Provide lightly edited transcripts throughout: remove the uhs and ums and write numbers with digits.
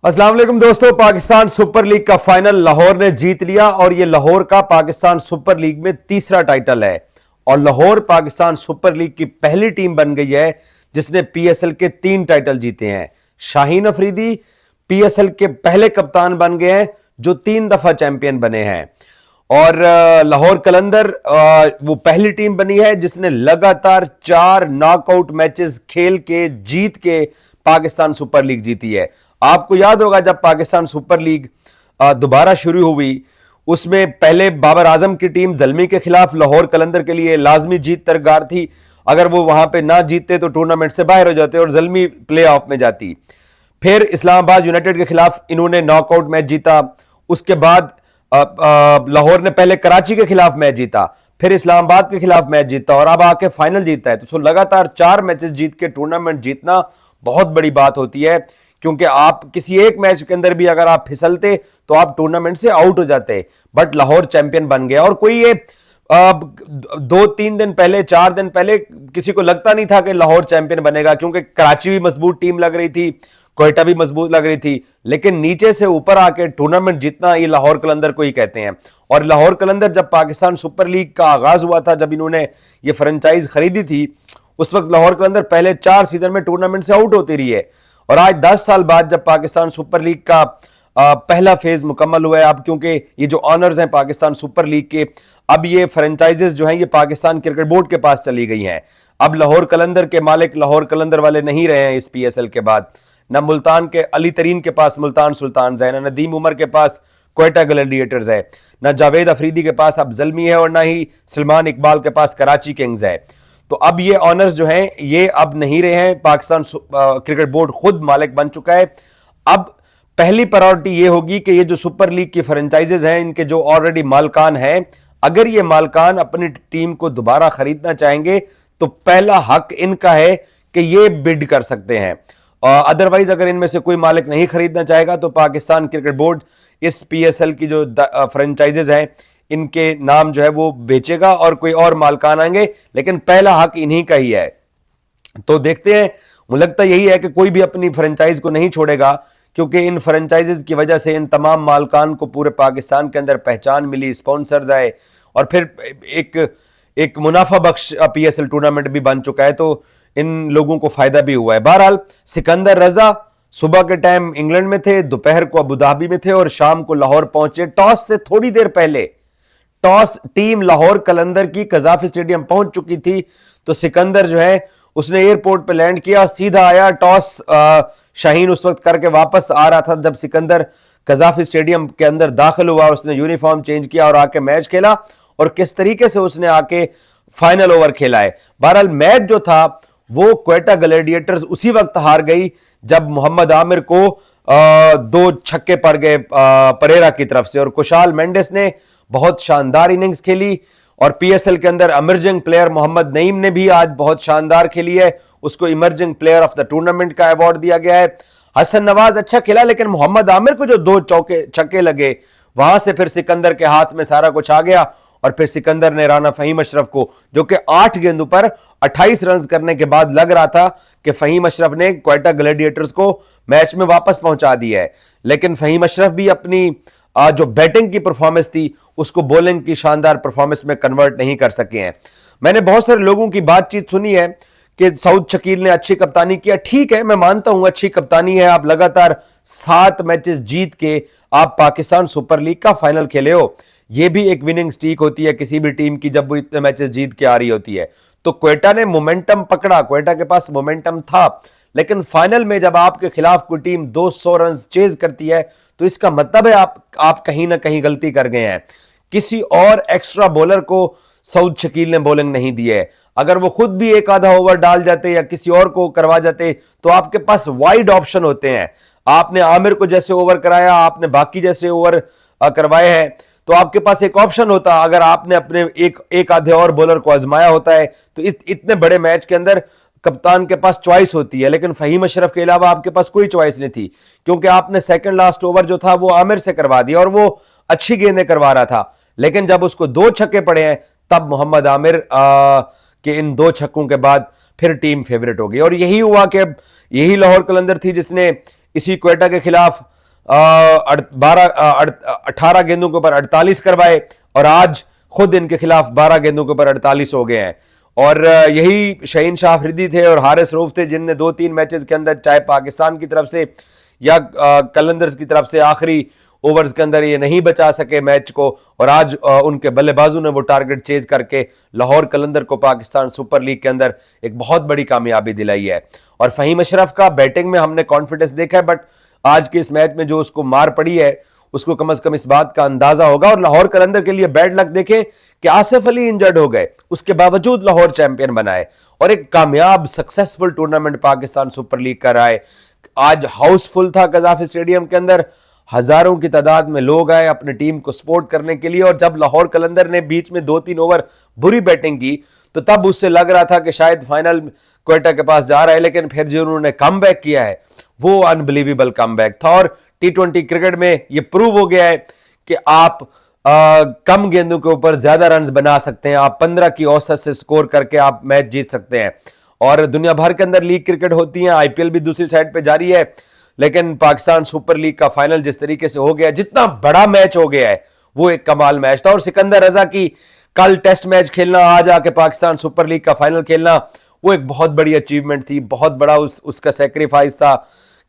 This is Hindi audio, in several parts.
अस्सलाम वालेकुम दोस्तों, पाकिस्तान सुपर लीग का फाइनल लाहौर ने जीत लिया और यह लाहौर का पाकिस्तान सुपर लीग में तीसरा टाइटल है। और लाहौर पाकिस्तान सुपर लीग की पहली टीम बन गई है जिसने पीएसएल के 3 टाइटल जीते हैं। शाहीन अफरीदी पीएसएल के पहले कप्तान बन गए हैं जो 3 दफा चैंपियन बने हैं। और लाहौर कलंदर वो पहली टीम बनी है जिसने लगातार 4 नॉकआउट मैचेस खेल के जीत के पाकिस्तान सुपर लीग जीती है। आपको याद होगा जब पाकिस्तान सुपर लीग दोबारा शुरू हुई, उसमें पहले बाबर आजम की टीम ज़ल्मी के खिलाफ लाहौर कलंदर के लिए लाजमी जीत दरकार थी। अगर वो वहां पे ना जीतते तो टूर्नामेंट से बाहर हो जाते और ज़ल्मी प्ले ऑफ में जाती। फिर इस्लामाबाद यूनाइटेड के खिलाफ इन्होंने नॉकआउट मैच जीता। उसके बाद लाहौर ने पहले कराची के खिलाफ मैच जीता, फिर इस्लामाबाद के खिलाफ मैच जीता और अब आके फाइनल जीता है। तो लगातार 4 मैचेस जीत के टूर्नामेंट जीतना बहुत बड़ी बात होती है, क्योंकि आप किसी एक मैच के अंदर भी अगर आप फिसलते तो आप टूर्नामेंट से आउट हो जाते। बट लाहौर चैंपियन बन गया। और कोई ये 2-3 दिन पहले, 4 दिन पहले किसी को लगता नहीं था कि लाहौर चैंपियन बनेगा, क्योंकि कराची भी मजबूत टीम लग रही थी, क्वेटा भी मजबूत लग रही थी। लेकिन नीचे से ऊपर आके टूर्नामेंट जीतना ये लाहौर कलंदर को ही कहते हैं। और लाहौर कलंदर जब पाकिस्तान सुपर लीग का आगाज हुआ था, जब इन्होंने ये फ्रेंचाइज खरीदी थी, उस वक्त लाहौर कलंदर पहले 4 सीजन में टूर्नामेंट से आउट होती रही है। और आज 10 साल बाद जब पाकिस्तान सुपर लीग का पहला फेज मुकम्मल हुआ है, अब क्योंकि ये जो ऑनर्स हैं पाकिस्तान सुपर लीग के, अब ये फ्रेंचाइजेस जो हैं ये पाकिस्तान क्रिकेट बोर्ड के पास चली गई हैं। अब लाहौर कलंदर के मालिक लाहौर कलंदर वाले नहीं रहे हैं इस पीएसएल के बाद। न मुल्तान के अली तरीन के पास मुल्तान सुल्तान है, न नदीम उमर के पास क्वेटा ग्लैडिएटर्स है, न जावेद अफरीदी के पास अब ज़ल्मी है, और न ही सलमान इकबाल के पास कराची किंग्स है। तो अब ये ऑनर्स जो हैं ये अब नहीं रहे हैं, पाकिस्तान क्रिकेट बोर्ड खुद मालिक बन चुका है। अब पहली प्रायोरिटी ये होगी कि ये जो सुपर लीग की फ्रेंचाइजेज हैं, इनके जो ऑलरेडी मालकान हैं, अगर ये मालकान अपनी टीम को दोबारा खरीदना चाहेंगे तो पहला हक इनका है कि ये बिड कर सकते हैं। अदरवाइज अगर इनमें से कोई मालिक नहीं खरीदना चाहेगा तो पाकिस्तान क्रिकेट बोर्ड इस पीएसएल की जो फ्रेंचाइजेज हैं इनके नाम जो है वो बेचेगा और कोई और मालकान आएंगे, लेकिन पहला हक इन्हीं का ही है। तो देखते हैं, मुझे लगता यही है कि कोई भी अपनी फ्रेंचाइज को नहीं छोड़ेगा, क्योंकि इन फ्रेंचाइजेज की वजह से इन तमाम मालकान को पूरे पाकिस्तान के अंदर पहचान मिली, स्पॉन्सर्स आए और फिर एक मुनाफा बख्श पीएसएल टूर्नामेंट भी बन चुका है, तो इन लोगों को फायदा भी हुआ है। बहरहाल सिकंदर रजा सुबह के टाइम इंग्लैंड में थे, दोपहर को अबू धाबी में थे और शाम को लाहौर पहुंचे। टॉस से थोड़ी देर पहले टॉस टीम लाहौर कलंदर की कजाफी स्टेडियम पहुंच चुकी थी, तो सिकंदर जो है उसने एयरपोर्ट पे लैंड किया, सीधा आया। टॉस शाहीन उस वक्त करके वापस आ रहा था जब सिकंदर कजाफी स्टेडियम के अंदर दाखिल हुआ। उसने यूनिफॉर्म चेंज किया और आके मैच खेला, और किस तरीके से उसने आके फाइनल ओवर खेला है। बहरहाल मैच जो था वो क्वेटा ग्लैडिएटर्स उसी वक्त हार गई जब मोहम्मद आमिर को 2 छक्के पड़ गए परेरा की तरफ से, और कुशाल मेंडिस ने बहुत शानदार इनिंग्स खेली। और पीएसएल के अंदर इमर्जिंग प्लेयर मोहम्मद नईम ने भी आज बहुत शानदार खेली है, उसको emerging player of the tournament का अवार्ड दिया गया है। हसन नवाज अच्छा खेला, लेकिन मोहम्मद आमिर को जो 2 छक्के लगे, वहां से फिर सिकंदर के हाथ में सारा कुछ आ गया। और फिर सिकंदर ने राना फहीम अशरफ को, जो कि 8 गेंदों पर 28 रन करने के बाद लग रहा था कि फहीम अशरफ ने क्वेटा ग्लैडिएटर्स को मैच में वापस पहुंचा दिया है, लेकिन फहीम अशरफ भी अपनी जो बैटिंग की परफॉर्मेंस थी उसको बॉलिंग की शानदार परफॉर्मेंस में कन्वर्ट नहीं कर सके हैं। मैंने बहुत सारे लोगों की बातचीत सुनी है कि सऊद शकील ने अच्छी कप्तानी किया। ठीक है, मैं मानता हूं अच्छी कप्तानी है। आप लगातार 7 मैचेस जीत के आप पाकिस्तान सुपर लीग का फाइनल खेले हो, यह भी एक विनिंग स्ट्रीक होती है किसी भी टीम की जब वो इतने मैचेस जीत के आ रही होती है। तो क्वेटा ने मोमेंटम पकड़ा, क्वेटा के पास मोमेंटम था, लेकिन फाइनल में जब आपके खिलाफ कोई टीम 200 रन चेज करती है तो इसका मतलब है आप कहीं ना कहीं गलती कर गए हैं। किसी और एक्स्ट्रा बॉलर को सऊद शकील ने बॉलिंग नहीं दी है। अगर वो खुद भी एक आधा ओवर डाल जाते या किसी और को करवा जाते तो आपके पास वाइड ऑप्शन होते हैं। आपने आमिर को जैसे ओवर कराया, आपने बाकी जैसे ओवर करवाए हैं, तो आपके पास एक ऑप्शन होता। अगर आपने अपने एक आधे और बॉलर को आजमाया होता है तो इतने बड़े मैच के अंदर कप्तान के पास चॉइस होती है, लेकिन फहीम अशरफ के अलावा आपके पास कोई चॉइस नहीं थी, क्योंकि आपने सेकंड लास्ट ओवर जो था वो आमिर से करवा दिया और वो अच्छी गेंदें करवा रहा था। लेकिन जब उसको 2 छक्के पड़े हैं तब मोहम्मद आमिर के इन 2 छक्कों के बाद फिर टीम फेवरेट हो गई। और यही हुआ कि यही लाहौर कलंदर थी जिसने इसी क्वेटा के खिलाफ 18 गेंदों के ऊपर 48 करवाए और आज खुद इनके खिलाफ 12 गेंदों के ऊपर 48 हो गए हैं। और यही शाहीन शाह अफरीदी थे और हारिस रऊफ थे जिनने 2-3 मैचेस के अंदर चाहे पाकिस्तान की तरफ से या कलंदर्स की तरफ से आखिरी ओवर्स के अंदर ये नहीं बचा सके मैच को, और आज उनके बल्लेबाजों ने वो टारगेट चेज करके लाहौर कलंदर को पाकिस्तान सुपर लीग के अंदर एक बहुत बड़ी कामयाबी दिलाई है। और फहीम अशरफ का बैटिंग में हमने कॉन्फिडेंस देखा है, बट आज के इस मैच में जो उसको मार पड़ी है उसको कम से कम इस बात का अंदाजा होगा। और लाहौर कलंदर के लिए बैड लक देखें कि आसिफ अली इंजर्ड हो गए, उसके बावजूद लाहौर चैंपियन बनाए और एक कामयाब successful tournament Pakistan super league का रहा है। आज हाउसफुल था कजाफ स्टेडियम के अंदर, हजारों की तादाद में लोग आए अपनी टीम को सपोर्ट करने के लिए। और जब लाहौर कलंदर ने बीच में 2-3 ओवर बुरी बैटिंग की तो तब उससे लग रहा था कि शायद फाइनल क्वेटा के पास जा रहा है, लेकिन फिर जो उन्होंने कमबैक किया है वो अनबिलीवेबल कमबैक था। और टी20 क्रिकेट में ये प्रूव हो गया है कि आप कम गेंदों के ऊपर ज्यादा रन बना सकते हैं, आप 15 की औसत से स्कोर करके आप मैच जीत सकते हैं। और दुनिया भर के अंदर लीग क्रिकेट होती है, आईपीएल भी दूसरी साइड पे जारी है, लेकिन पाकिस्तान सुपर लीग का फाइनल जिस तरीके से हो गया, जितना बड़ा मैच हो गया है वो एक कमाल मैच था। और सिकंदर रजा की कल टेस्ट मैच खेलना, आज आके पाकिस्तान सुपर लीग का फाइनल खेलना, वो एक बहुत बड़ी अचीवमेंट थी, बहुत बड़ा उसका सेक्रीफाइस था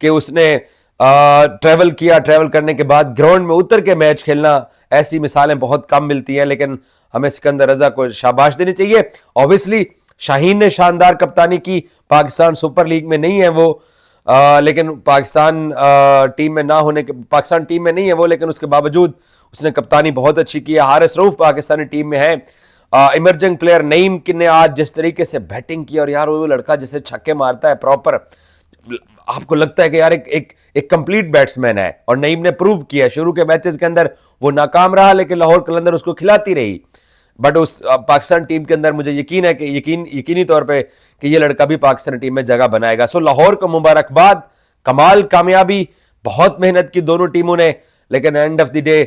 कि उसने ट्रैवल किया, ट्रैवल करने के बाद ग्राउंड में उतर के मैच खेलना। ऐसी मिसालें बहुत कम मिलती हैं, लेकिन हमें सिकंदर रजा को शाबाश देनी चाहिए। ऑब्वियसली शाहीन ने शानदार कप्तानी की, पाकिस्तान सुपर लीग में नहीं है वो, लेकिन पाकिस्तान टीम में ना होने के, पाकिस्तान टीम में नहीं है वो, लेकिन उसके बावजूद उसने कप्तानी बहुत अच्छी की है। हारिस रऊफ पाकिस्तानी टीम में है। इमर्जिंग प्लेयर नईम ने आज जिस तरीके से बैटिंग की, और यार वो लड़का जैसे छक्के मारता है प्रॉपर, आपको लगता है कि यार एक कंप्लीट बैट्समैन है। और नईम ने प्रूव किया, शुरू के मैचेस के अंदर वो नाकाम रहा, लेकिन लाहौर कलंदर उसको खिलाती रही। बट उस पाकिस्तान टीम के अंदर मुझे यकीन है कि यकीनी तौर पे कि ये लड़का भी पाकिस्तान टीम में जगह बनाएगा। सो लाहौर को मुबारकबाद, कमाल कामयाबी, बहुत मेहनत की दोनों टीमों ने, लेकिन end of the day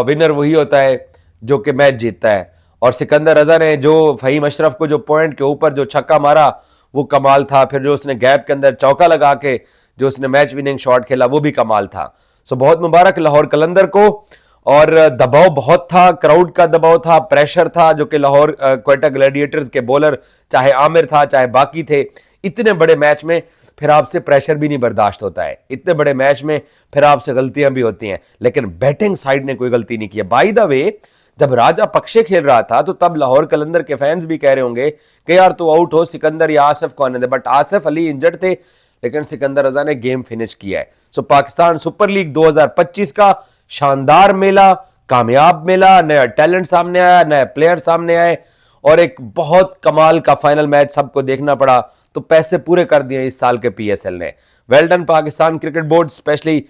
winner वही होता है जो कि मैच जीतता है। और सिकंदर रजा ने जो फहीम अशरफ को जो पॉइंट के ऊपर जो छक्का मारा वो कमाल था, फिर जो उसने गैप के अंदर चौका लगा के जो उसने मैच विनिंग शॉट खेला वो भी कमाल था। सो बहुत मुबारक लाहौर कलंदर को। और दबाव बहुत था, क्राउड का दबाव था, प्रेशर था, जो कि लाहौर क्वेटा ग्लैडिएटर्स के बॉलर चाहे आमिर था चाहे बाकी थे, इतने बड़े मैच में फिर आपसे प्रेशर भी नहीं बर्दाश्त होता है, इतने बड़े मैच में फिर आपसे गलतियां भी होती हैं, लेकिन बैटिंग साइड ने कोई गलती नहीं की। बाय द वे, जब राजा पक्षे खेल रहा था तो तब लाहौर कलंदर के फैंस भी कह रहे होंगे कि यार तू आउट हो, सिकंदर या आसिफ को आने दे, बट आसिफ अली इंजर्ड थे, लेकिन सिकंदर रजा ने गेम फिनिश किया है। सो पाकिस्तान सुपर लीग 2025 का शानदार मेला, कामयाब मेला, नया टैलेंट सामने आया, नए प्लेयर सामने आए, और एक बहुत कमाल का फाइनल मैच सबको देखना पड़ा, तो पैसे पूरे कर दिए इस साल के पीएसएल ने। Well done Pakistan cricket board, specially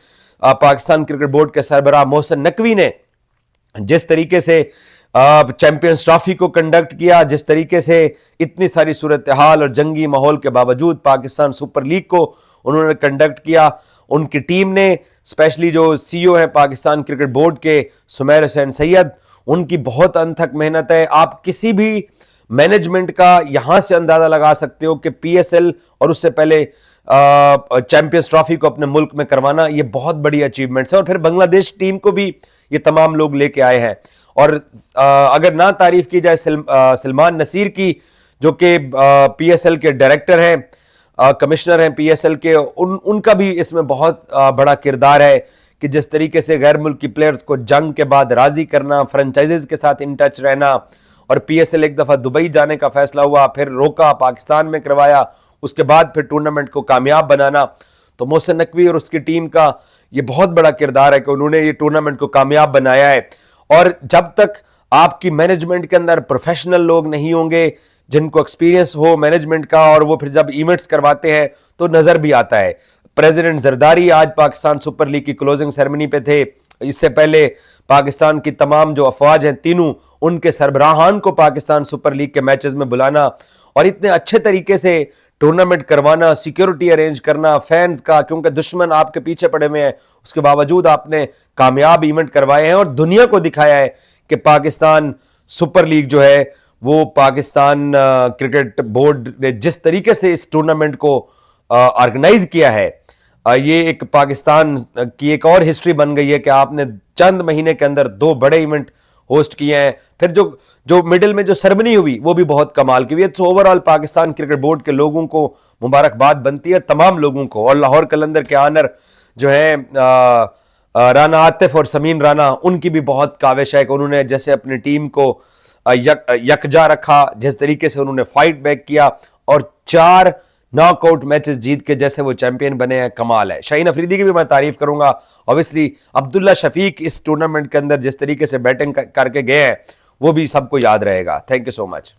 Pakistan cricket board के सरबराह मोहसिन नकवी ने जिस तरीके से चैंपियंस ट्रॉफी को कंडक्ट किया, जिस तरीके से इतनी सारी सूरत हाल और जंगी माहौल के बावजूद पाकिस्तान सुपर लीग को उन्होंने कंडक्ट किया, उनकी टीम ने, स्पेशली जो सीईओ है पाकिस्तान क्रिकेट बोर्ड के सुमैर हुसैन सैयद, उनकी बहुत अनथक मेहनत है। आप किसी भी मैनेजमेंट का यहां से अंदाजा लगा सकते हो कि पीएसएल और उससे पहले चैंपियंस ट्रॉफी को अपने मुल्क में करवाना ये बहुत बड़ी अचीवमेंट्स है। और फिर बांग्लादेश टीम को भी ये तमाम लोग लेके आए हैं। और अगर ना तारीफ की जाए सलमान नसीर की, जो कि पीएसएल के डायरेक्टर हैं, कमिश्नर हैं पीएसएल के, उनका भी इसमें बहुत बड़ा किरदार है कि जिस तरीके से गैर मुल्की प्लेयर्स को जंग के बाद राजी करना, फ्रेंचाइजीज के साथ इन टच रहना, और पीएसएल एक दफा दुबई जाने का फैसला हुआ, फिर रोका, पाकिस्तान में करवाया, उसके बाद फिर टूर्नामेंट को कामयाब बनाना। तो मोहसिन नकवी और उसकी टीम का ये बहुत बड़ा किरदार है कि उन्होंने ये टूर्नामेंट को कामयाब बनाया है। और जब तक आपकी मैनेजमेंट के अंदर प्रोफेशनल लोग नहीं होंगे जिनको एक्सपीरियंस हो मैनेजमेंट का, और वो फिर जब इवेंट्स करवाते हैं तो नजर भी आता है। प्रेसिडेंट जरदारी आज पाकिस्तान सुपर लीग की क्लोजिंग सेरेमनी पे थे, इससे पहले पाकिस्तान की तमाम जो अफवाज हैं तीनों, उनके सरबराहान को पाकिस्तान सुपर लीग के मैचेस में बुलाना और इतने अच्छे तरीके से टूर्नामेंट करवाना, सिक्योरिटी अरेंज करना फैंस का, क्योंकि दुश्मन आपके पीछे पड़े हुए हैं, उसके बावजूद आपने कामयाब इवेंट करवाए हैं और दुनिया को दिखाया है कि पाकिस्तान सुपर लीग जो है वो पाकिस्तान क्रिकेट बोर्ड ने जिस तरीके से इस टूर्नामेंट को ऑर्गेनाइज किया है, ये एक पाकिस्तान की एक और हिस्ट्री बन गई है कि आपने चंद महीने के अंदर 2 बड़े इवेंट होस्ट किए हैं। फिर जो जो मिडिल में जो सेरेमनी हुई वो भी बहुत कमाल की हुई है। तो ओवरऑल पाकिस्तान क्रिकेट बोर्ड के लोगों को मुबारकबाद बनती है, तमाम लोगों को। और लाहौर कलंदर के ऑनर जो है राना आतिफ और समीन राना, उनकी भी बहुत काविश है कि उन्होंने जैसे अपनी टीम को यकजा रखा, जिस तरीके से उन्होंने फाइट बैक किया और 4 नॉकआउट मैचेस जीत के जैसे वो चैंपियन बने हैं, कमाल है। शाहीन अफरीदी की भी मैं तारीफ करूंगा। ऑब्वियसली अब्दुल्ला शफीक इस टूर्नामेंट के अंदर जिस तरीके से बैटिंग करके गए हैं वो भी सबको याद रहेगा। Thank you so much.